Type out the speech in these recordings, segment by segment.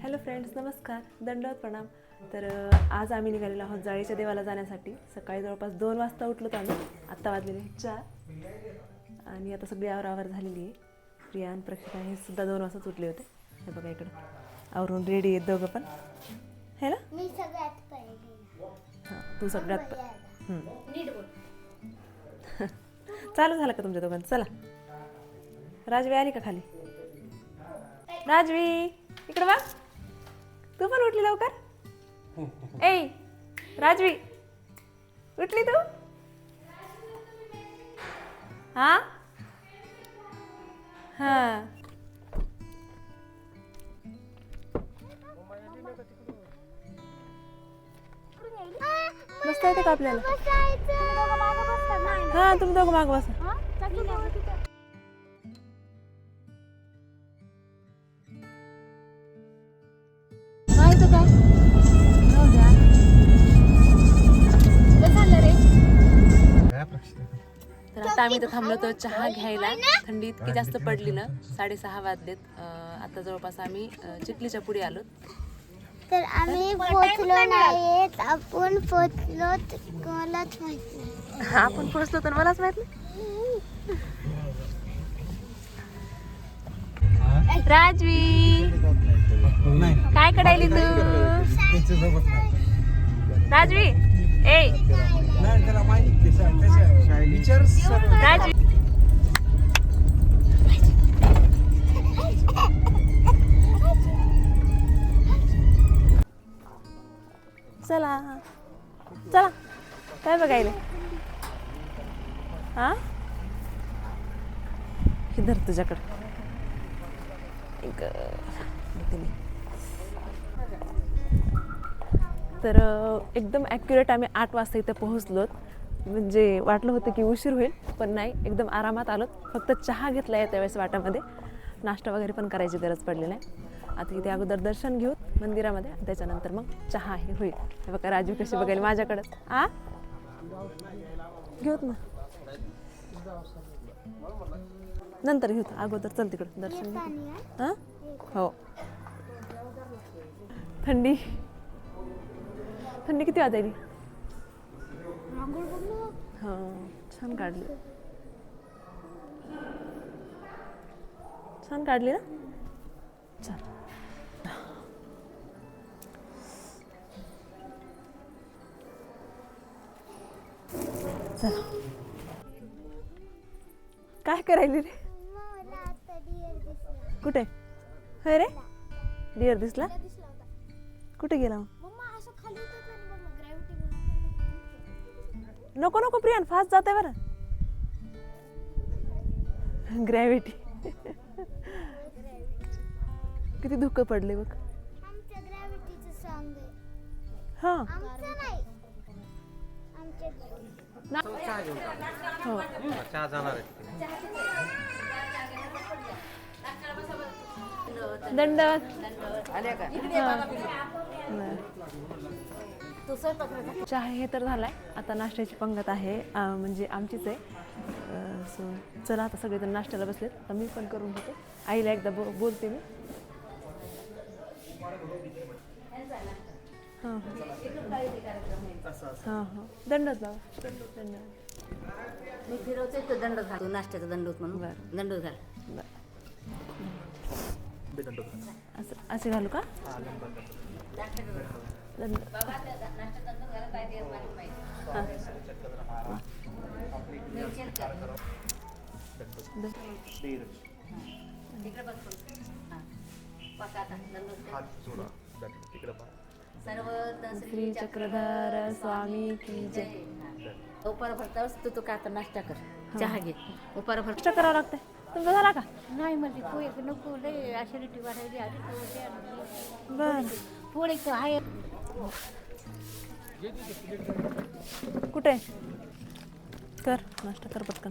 Hello friends, नमस्कार, दंडवत प्रणाम. तर आज आम्ही निघालेलो आहोत जाळीच्या देवाला जाण्यासाठी. सकाळी जवळपास 2 वाजता उठलो आम्ही. आत्ता वाजलेले 4 आणि आता सगळी आवर झालेली आहे. प्रिया आणि प्रक्षिता हे सुद्धा 2 वाजताच उठले होते. हे बघा इकडं आवरून रेडी आहेत दोघं पण. है ना? मी सगळ्यात पहिली. हां, तू सगळ्यात चालू झालं का तुमच्या दोघांचं? चला. राजवी आली का खाली? राजवी इकडं बघ, तू पण उठली लवकर. ए राजवी, उठली तू? हा हा बसता येते का आपल्याला? हा, तुम्ही दोघं माग बसा. तर आता आम्ही इथं थांबलो होतो चहा घ्यायला. थंडी इतकी जास्त पडली ना, 6:30 वाजलेत. आता जवळपास आम्ही चिखलीच्या पुढे आलो. तर आम्ही पोचलो नाहीत. आपण पोचलो कोणालाच माहित नाही. आपण पोहोचलो तर मलाच माहित नाही. राजवी काय करायली तू? राजवी ए राजवी चला चला, काय बघायला? हा, हे धर तुझ्याकडं. तर एकदम ॲक्युरेट आम्ही 8 वाजता इथं पोहोचलोत. म्हणजे वाटलं होतं की उशीर होईल, पण नाही, एकदम आरामात आलोत. फक्त चहा घेतला आहे त्यावेळेस वाटामध्ये. नाश्ता वगैरे पण करायची गरज पडली नाही. आता इथे अगोदर दर्शन घेऊ मंदिरामध्ये, त्याच्यानंतर मग चहा हे होईल. हे बघा राजू कशी बघायला माझ्याकडंच. घेऊत ना, नंतर घेऊत, अगोदर चल तिकडं दर्शन घेऊ. हां हो. थंडी किती वाजायली? हां, छान काढली ना. चल चला. काय करायली रे? कुठे? होय रे, डिअर दिसला? कुठे गेला? नको नको प्रियान, फास्ट जाते बरं. ग्रॅव्हिटी किती धुकं पडले बघ. हा हो, दंडवत चहा हे तर झालाय. आता नाश्त्याची पंगत आहे, म्हणजे आमचीच आहे. सो चला, आता सगळेजण नाश्त्याला बसलेत. तर मी पण करून घेते. आईला एकदा बोलते मी. हां हां हां, दंडच बाबा, दंड. मी फिरवते तो दंड घालतो, नाश्त्याचा दंड म्हणून. बरं, दंड घाल. असं असे घालू का? दंड. श्री चक्रधर स्वामी की जय. उपार भरताच तू काय आता नाश्ता कर, चहा घे. उपार भर नाश्ता करावं लागतंय. तुमचा झाला का? नाही म्हणजे पोहे नको, लय ॲसिडिटी वाढायली आधी. बरं, पोळे तर आहे. कुठे कर नाश्ता, कर पटकन.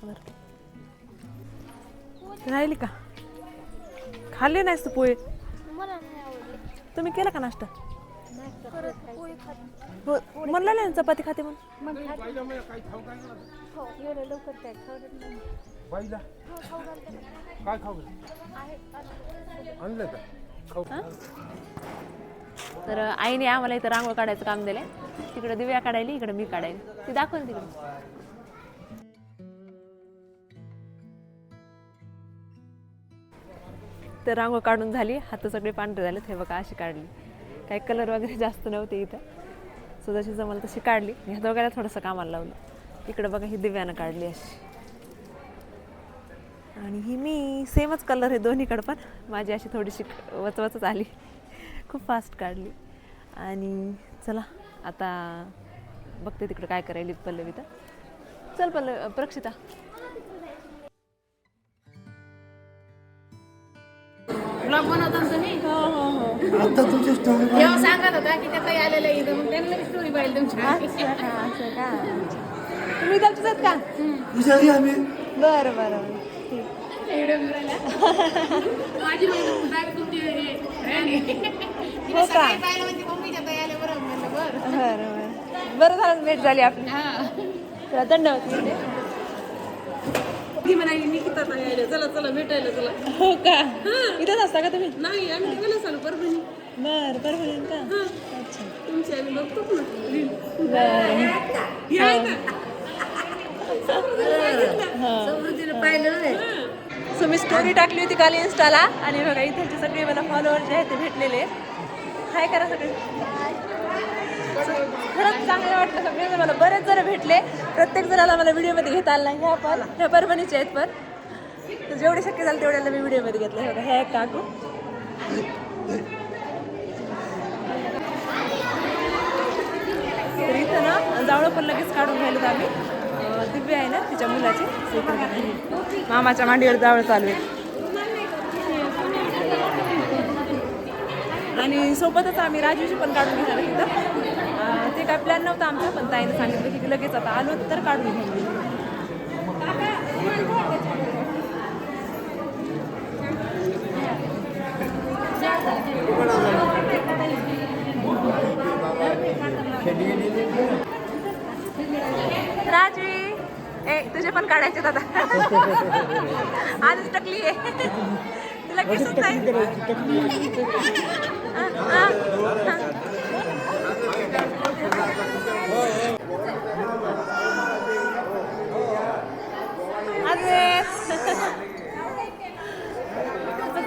बरं, राहिली का? खाल्ली नाहीस तू पोहे? तुम्ही केला का नाश्ता? हो, म्हणलं ना चपाती खाते म्हणून. काय खाऊ आणलं का? हां तर आईने आम्हाला इथं रांगोळ काढायचं काम दिलंय. तिकडे दिव्या काढायली, इकडे मी काढायली. ती दाखवली तिकडे. तर रांगोळ काढून झाली, हात सगळे पांढरे झाले. हे बघा अशी काढली. काही कलर वगैरे जास्त नव्हते इथं, सो जशी जमल तशी काढली. ह्या दोघांना थोडंसं कामाला लावलं. इकडे बघा ही दिव्यानं काढली अशी, आणि ही मी सेमच कलर आहे दोन्हीकडं, पण माझी अशी थोडीशी वचवचच आली. खूप फास्ट काढली. आणि चला आता बघते तिकडे काय करायली पल्लवी. तर चल प्रक्षिता. ब्लॉग बनवता तुम्ही? हो हो हो. आता तुमची स्टोरी तेव्हा सांगत होता की त्याचा आलेलं आहे इथं, मग त्यांना स्टोरी पाहिजे तुमची. असं का? तुम्ही इथलचेच आहेत का? विचारली आम्ही. बरं बरं ठीक. माझी बॅग तुमची हो का? पाहिलं म्हणजे मम्मीच्या ताई आले बरोबर म्हणलं बरं. बरं बरं झालं भेट झाली आपली. चला धन्यवाद. ती म्हणाली निकिता ताई आल्या, चला चला भेटायला चला. हो का? इथंच असता का तुम्ही? नाही आम्ही तिकडे चालू परभणी. बरं बरं का? अच्छा तुमची आम्ही बघतो ना. बरं. सो मी स्टोरी टाकली होती काल इन्स्टाला, आणि बघा इथे सगळे मला फॉलोअर जे आहेत ते भेटलेले. हाय करा सगळे. खरंच चांगलं वाटलं. सगळे मला बरेच जण भेटले. प्रत्येक जणाला मला व्हिडिओमध्ये घेता आला नाही. ह्या परभणीचे आहेत, पण तर जेवढे शक्य झालं तेवढ्याला मी व्हिडिओमध्ये घेतलं. बघा हे एक काकू. तर इथं ना जावळं पण लगेच काढून घ्यायला आम्ही. दिव्या आहे ना तिच्या मुलाची, मामाच्या मांडीवर जावळ चालू आहे. आणि सोबतच आम्ही राजूची पण काढून घेणार तिथं. ते काय प्लॅन नव्हता आमचा, पण ताईने सांगितलं की लगेच आता आलो तर काढून घेऊ. राजवी ए तुझे पण काढायचे आता. आधीच टकली आहे तुला, केसच नाही.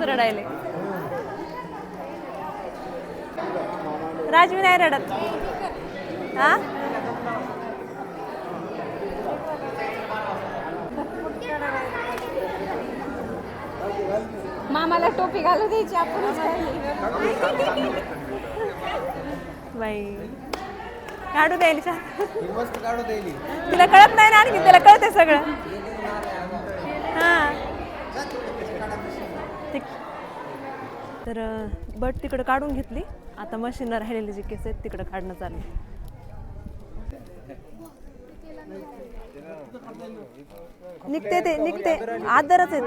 रडायले. राजवी नाही रडत. हा मामाला टोपी घालू द्यायची आपणच बाई काढू द्यायली. तिला कळत नाही ना, आणखी तिला कळते सगळं. हां तर बट तिकडं काढून घेतली. आता मशीनला राहिलेले जे केस आहेत तिकडं काढणं चालू. निघते ते निघते आदरच आहे.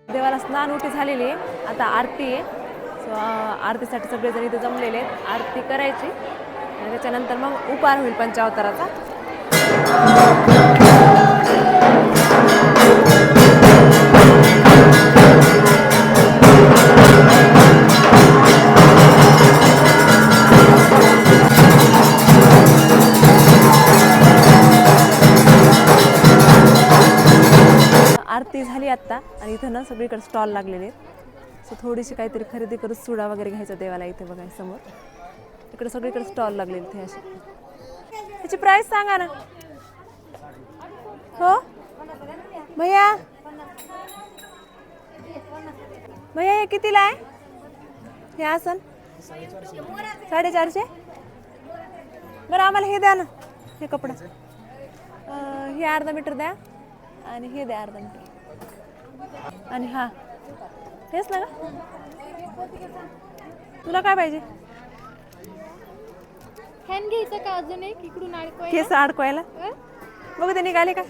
देवाला स्नान उटी झालेली आहे. आता आरती आहे. सो आरतीसाठी सगळेजण इथे जमलेले आहेत. आरती करायची आणि त्याच्यानंतर मग उपार होईल पंचावताराचा. आरती झाली आत्ता, आणि इथं ना सगळीकडे स्टॉल लागलेले आहेत. सो थोडीशी काहीतरी खरेदी करून सुडा वगैरे घ्यायचा देवाला. इथे बघा समोर इकडे सगळीकडे स्टॉल लागलेले इथे असे. त्याची प्राइस सांगा ना. हो भैया, भैया हे कितीला आहे हे आसन? 450. बरं आम्हाला हे द्या ना, हे कपडा. हे अर्धा मीटर द्या, आणि हे द्या अर्धा मीटर. आणि हा हेच ना का? तुला काय पाहिजे? फॅन घ्यायचं का अजून एक इकडून केस अडकवायला? बघू ते निघाले का.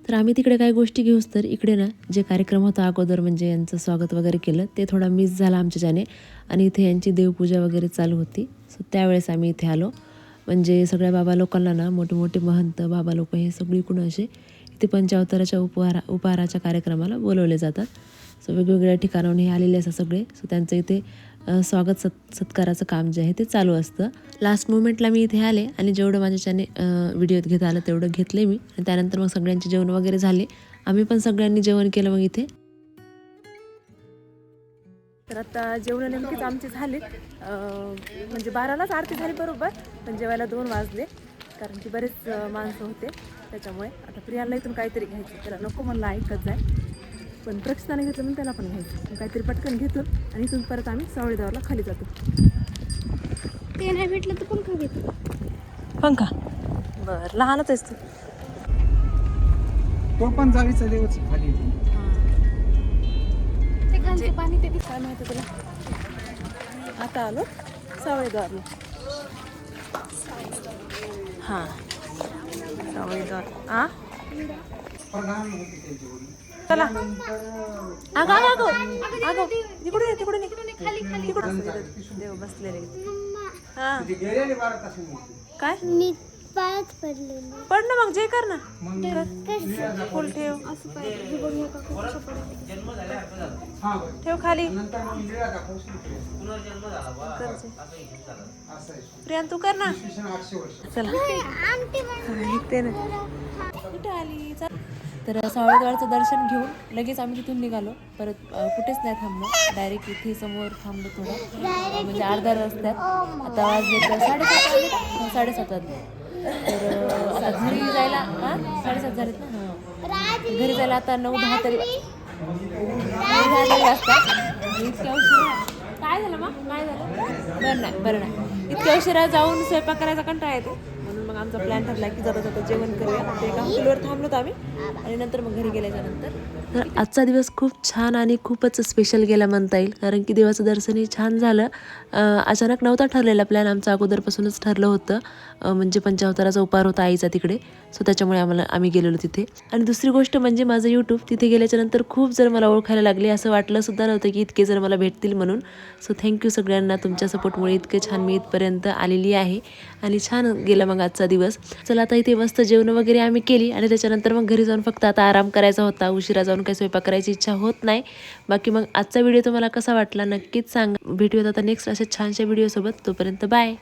तर आम्ही तिकडे काही गोष्टी घेऊस तर इकडे ना जे कार्यक्रम होता अगोदर, म्हणजे यांचं स्वागत वगैरे केलं, ते थोडा मिस झाला आमच्याच्याने. आणि इथे यांची देवपूजा वगैरे चालू होती. सो त्यावेळेस आम्ही इथे आलो. म्हणजे सगळ्या बाबा लोकांना ना मोठे मोठे महंत बाबा लोक हे सगळीकडून असे इथे पंचावताराच्या उपहाराच्या कार्यक्रमाला बोलवले जातात. सो वेगवेगळ्या ठिकाणाहून हे आलेले असतात सगळे. सो त्यांचं इथे स्वागत सत्काराचं काम जे आहे ते चालू असतं. लास्ट मोमेंटला मी इथे आले आणि जेवढं माझ्याच्याने व्हिडिओत घेता आलं तेवढं घेतले मी. आणि त्यानंतर मग सगळ्यांचे जेवण वगैरे झाले. आम्ही पण सगळ्यांनी जेवण केलं मग इथे. तर आता जेवण नेमकीच आमचे झाले, म्हणजे 12लाच आरती झाली बरोबर, पण जेवायला 2 वाजले कारण की बरेच माणसं होते त्याच्यामुळे. आता प्रियाला इथून काहीतरी घ्यायचं, त्याला नको म्हणलं ऐकत जाय, पण प्रक्षिताने घेतलं म्हणून त्याला पण घ्यायचं. काहीतरी पटकन घेतो आणि इथून परत आम्ही सावळेगावला खाली जातो. ते नाही भेटलं तर पण खाऊ घेतो. पंखा बरं, लहानच आहेस तू. तो पण जावीचा देवच खाली. ते खालचं पाणी ते काय माहिती तुला? आता आलो सावळेगावला. हां सावळेगाव. हां चला. अगं अगं अगं अगं तिकडून ये, तिकडून ये. तिकडून देव बसलेले. हां काय मी पायात पडलेलो. पड ना मग, जे कर ना, फुल ठेव, ठेव खाली. प्रियान तू कर ना. चला इथे ना. कुठे आली? तर सावळेगावचं दर्शन घेऊन लगेच आम्ही तिथून निघालो. परत कुठेच नाही थांबलो, डायरेक्ट इथे समोर थांबलो थोडं, म्हणजे अर्ध्या रस्त्यात. आता वाजले तर 7:30 वाजले. तर आता घरी जायला 7:30 झालेत ना. हां घरी जायला आता 9-10 तरी वाजतात. इतक्या उशिरा काय झालं मग? काय झालं? बरं नाही इतक्या उशिरा जाऊन स्वयंपाक करायचा कंटाळा येतो, म्हणून मग आमचा प्लॅन ठरला की जाता जाता जेवण करूया. ते एका हॉटेलवर थांबलोत आम्ही आणि नंतर मग घरी गेल्याच्या नंतर. तर आजचा दिवस खूप छान आणि खूपच स्पेशल गेला म्हणता येईल, कारण की देवाचं दर्शनही छान झालं. अचानक नव्हता ठरलेला प्लॅन, आमचा अगोदरपासूनच ठरलं होतं. म्हणजे पंचावताराचा उपहार होता आईचा तिकडे, सो त्याच्यामुळे आम्ही गेलेलो तिथे. आणि दुसरी गोष्ट म्हणजे माझं यूट्यूब तिथे गेल्याच्या नंतर खूप जण मला ओळखायला लागले. असं वाटलं सुद्धा नव्हतं की इतके जण मला भेटतील म्हणून. सो थँक्यू सगळ्यांना, तुमच्या सपोर्टमुळे इतके छान मी इथपर्यंत आलेली आहे. आणि छान गेला मग आजचा दिवस. चला आता इथे मस्त जेवण वगैरे आम्ही केली आणि त्याच्यानंतर मग घरी जाऊन फक्त आता आराम करायचा होता. उशिरा जाऊन काही स्वयंपाक करायची इच्छा होत नाही. बाकी मग आजचा व्हिडिओ तुम्हाला कसा वाटला नक्कीच सांगा. भेटूयात आता नेक्स्ट अशा छानशा व्हिडिओसोबत. तोपर्यंत बाय.